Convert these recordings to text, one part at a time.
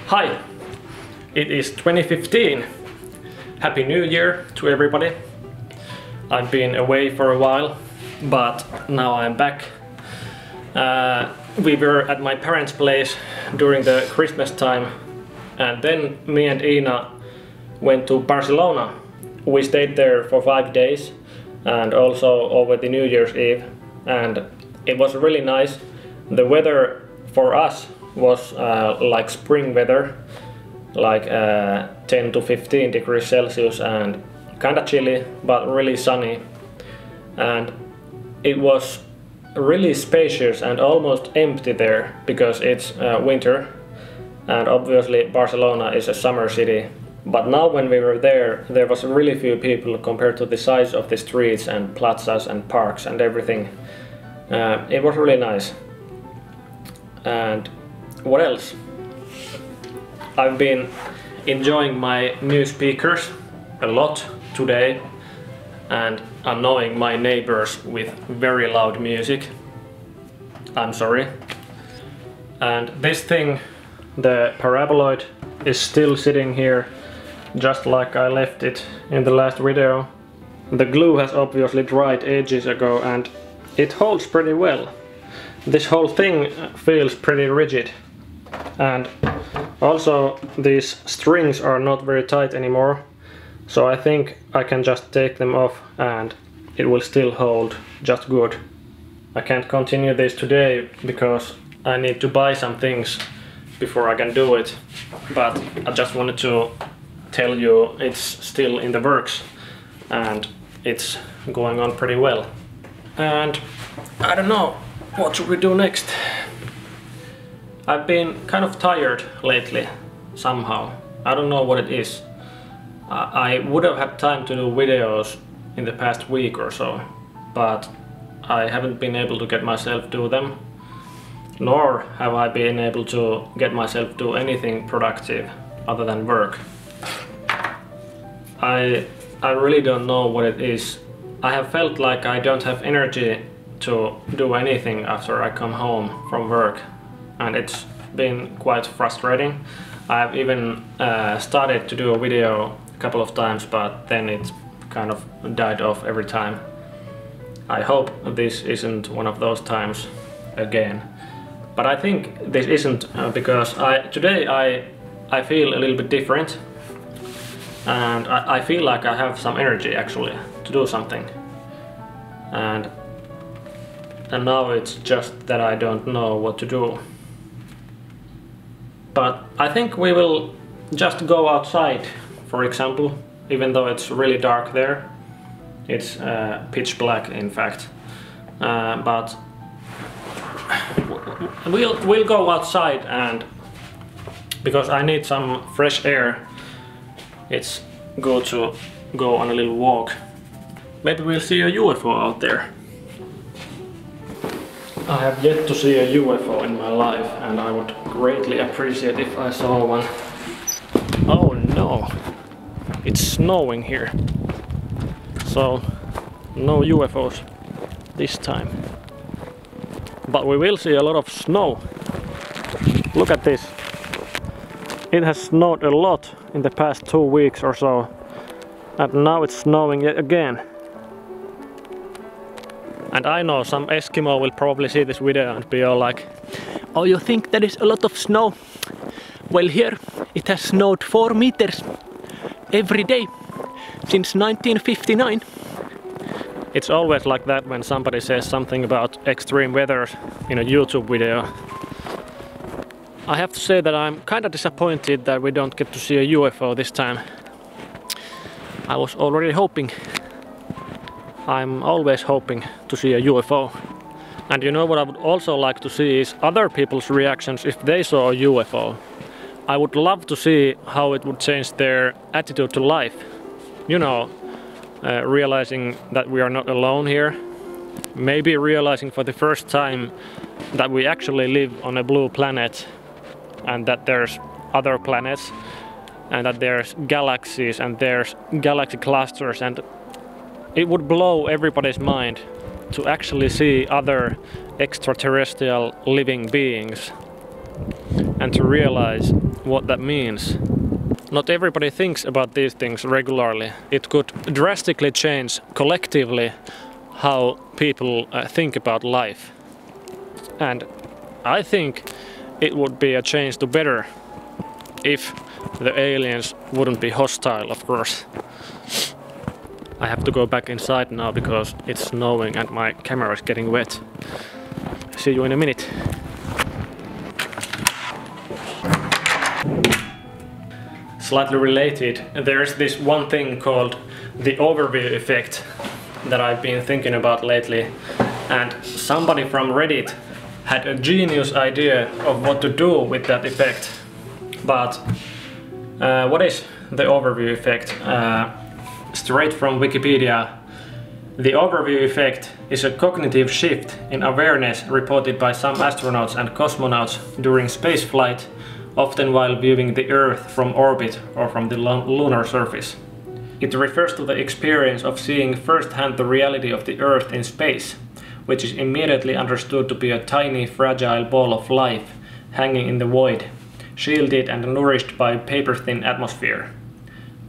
Hi, it is 2015. Happy New Year to everybody. I've been away for a while, but now I'm back. We were at my parents' place during the Christmas time, and then me and Ina went to Barcelona. We stayed there for 5 days and also over the New Year's Eve, and it was really nice. The weather for us was like spring weather, like 10 to 15 degrees Celsius and kind of chilly but really sunny, and it was really spacious and almost empty there because it's winter, and obviously Barcelona is a summer city. But now when we were there was really few people compared to the size of the streets and plazas and parks and everything. It was really nice. And what else? I've been enjoying my new speakers a lot today and annoying my neighbors with very loud music. I'm sorry. And this thing, the paraboloid, is still sitting here just like I left it in the last video. The glue has obviously dried ages ago and it holds pretty well. This whole thing feels pretty rigid, and also these strings are not very tight anymore, so I think I can just take them off and it will still hold just good. I can't continue this today because I need to buy some things before I can do it, but I just wanted to tell you it's still in the works and it's going on pretty well. And I don't know, what should we do next? I've been kind of tired lately, somehow. I don't know what it is. I would have had time to do videos in the past week or so, but I haven't been able to get myself do them, nor have I been able to get myself do anything productive other than work. I really don't know what it is. I have felt like I don't have energy to do anything after I come home from work, and it's been quite frustrating. I've even started to do a video a couple of times, but then it kind of died off every time. I hope this isn't one of those times again. But I think this isn't because today I feel a little bit different, and I feel like I have some energy actually to do something. And now it's just that I don't know what to do. But I think we will just go outside, for example, even though it's really dark there. It's pitch black, in fact. But we'll go outside, and because I need some fresh air, it's good to go on a little walk. Maybe we'll see a UFO out there. I have yet to see a UFO in my life, and I would greatly appreciate if I saw one. Oh no, it's snowing here, so no UFOs this time. But we will see a lot of snow. Look at this. It has snowed a lot in the past 2 weeks or so, and now it's snowing yet again. And I know some Eskimo will probably see this video and be all like, "Oh, you think there is a lot of snow? Well, here it has snowed 4 meters every day since 1959. It's always like that when somebody says something about extreme weather in a YouTube video. I have to say that I'm kind of disappointed that we don't get to see a UFO this time. I was already hoping. I'm always hoping to see a UFO. And you know what I would also like to see is other people's reactions if they saw a UFO. I would love to see how it would change their attitude to life. You know, realizing that we are not alone here. Maybe realizing for the first time that we actually live on a blue planet, and that there's other planets, and that there's galaxies and there's galaxy clusters, and it would blow everybody's mind to actually see other extraterrestrial living beings and to realize what that means. Not everybody thinks about these things regularly. It could drastically change collectively how people think about life. And I think it would be a change to better if the aliens wouldn't be hostile, of course. I have to go back inside now because it's snowing and my camera is getting wet. See you in a minute. Slightly related, there's this one thing called the overview effect that I've been thinking about lately, and somebody from Reddit had a genius idea of what to do with that effect. But what is the overview effect? Straight from Wikipedia, the overview effect is a cognitive shift in awareness reported by some astronauts and cosmonauts during spaceflight, often while viewing the Earth from orbit or from the lunar surface. It refers to the experience of seeing firsthand the reality of the Earth in space, which is immediately understood to be a tiny, fragile ball of life hanging in the void, shielded and nourished by paper-thin atmosphere.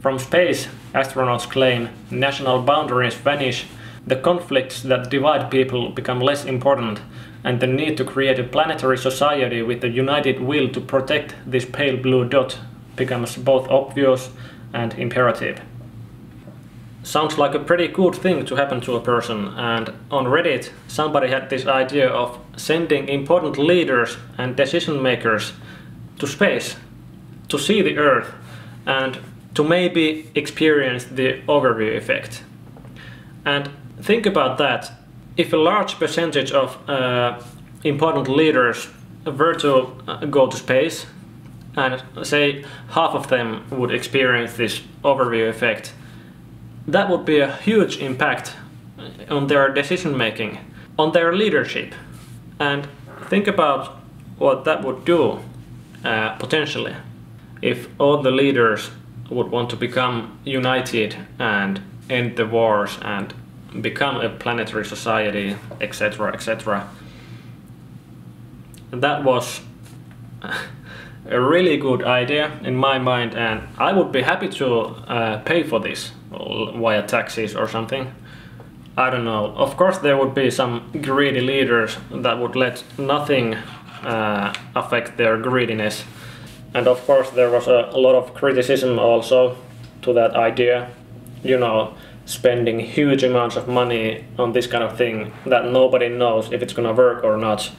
From space, astronauts claim, national boundaries vanish, the conflicts that divide people become less important, and the need to create a planetary society with a united will to protect this pale blue dot becomes both obvious and imperative. Sounds like a pretty good thing to happen to a person, and on Reddit somebody had this idea of sending important leaders and decision makers to space to see the Earth and to maybe experience the overview effect. And think about that. If a large percentage of important leaders were to go to space, and say half of them would experience this overview effect, that would be a huge impact on their decision making, on their leadership. And think about what that would do potentially if all the leaders would want to become united and end the wars and become a planetary society, etc., etc. That was a really good idea in my mind, and I would be happy to pay for this via taxes or something. I don't know. Of course there would be some greedy leaders that would let nothing affect their greediness. And of course there was a lot of criticism also to that idea. You know, spending huge amounts of money on this kind of thing that nobody knows if it's gonna work or not.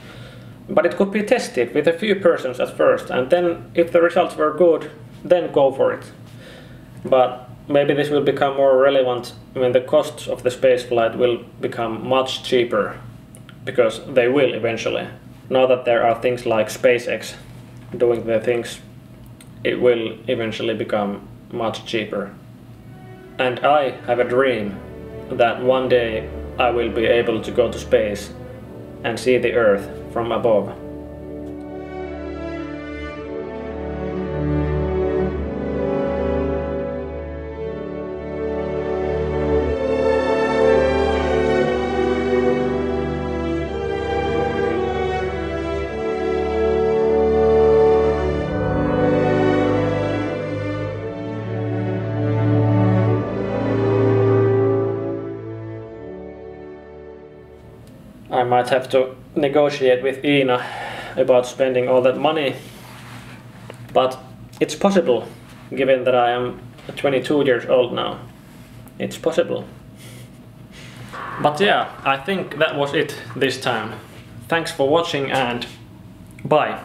But it could be tested with a few persons at first, and then if the results were good, then go for it. But maybe this will become more relevant when the costs of the spaceflight will become much cheaper, because they will eventually. Now that there are things like SpaceX doing their things, it will eventually become much cheaper. And I have a dream that one day I will be able to go to space and see the Earth from above. I might have to negotiate with Ina about spending all that money, but it's possible, given that I am 22 years old now. It's possible. But yeah, I think that was it this time. Thanks for watching and bye.